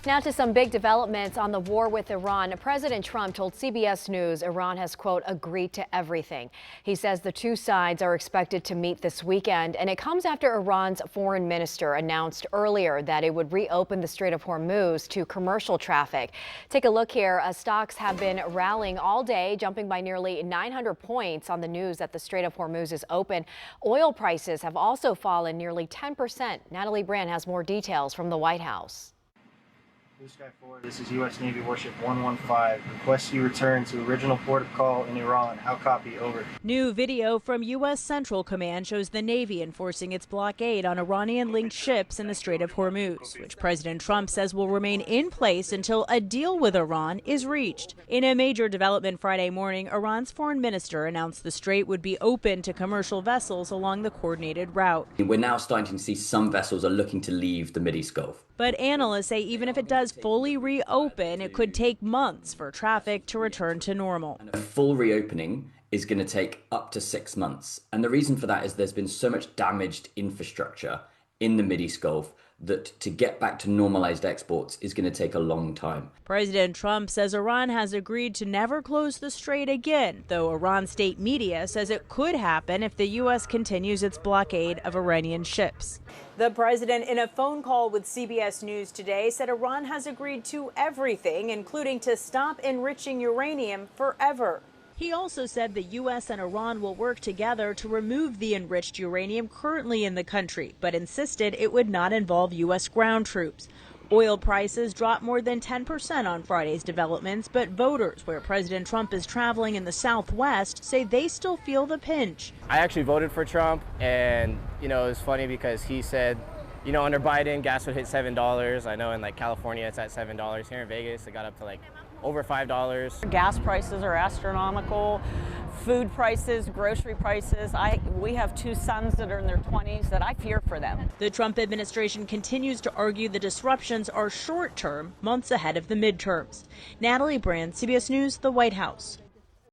Now to some big developments on the war with Iran. President Trump told CBS News Iran has, quote, agreed to everything. He says the two sides are expected to meet this weekend, and it comes after Iran's foreign minister announced earlier that it would reopen the Strait of Hormuz to commercial traffic. Take a look here. Stocks have been rallying all day, jumping by nearly 900 points on the news that the Strait of Hormuz is open. Oil prices have also fallen nearly 10%. Natalie Brand has more details from the White House. Blue Sky 4, this is U.S. Navy Warship 115. Request you return to original port of call in Iran. How copy? Over. New video from U.S. Central Command shows the Navy enforcing its blockade on Iranian-linked ships in the Strait of Hormuz, which President Trump says will remain in place until a deal with Iran is reached. In a major development Friday morning, Iran's foreign minister announced the strait would be open to commercial vessels along the coordinated route. We're now starting to see some vessels are looking to leave the Mideast Gulf. But analysts say even if it does fully reopen, it could take months for traffic to return to normal. A full reopening is going to take up to 6 months. And the reason for that is there's been so much damaged infrastructure in the Mideast Gulf that to get back to normalized exports is going to take a long time. President Trump says Iran has agreed to never close the strait again, though Iran state media says it could happen if the U.S. continues its blockade of Iranian ships. The president, in a phone call with CBS News today, said Iran has agreed to everything, including to stop enriching uranium forever. He also said the U.S. and Iran will work together to remove the enriched uranium currently in the country, but insisted it would not involve U.S. ground troops. Oil prices dropped more than 10% on Friday's developments, but voters where President Trump is traveling in the Southwest say they still feel the pinch. I actually voted for Trump, and, it was funny because he said, under Biden, gas would hit $7. I know in California it's at $7. Here in Vegas, it got up to over $5. Gas prices are astronomical. Food prices, grocery prices. We have two sons that are in their 20s that I fear for them. The Trump administration continues to argue the disruptions are short-term, months ahead of the midterms. Natalie Brand, CBS News, the White House.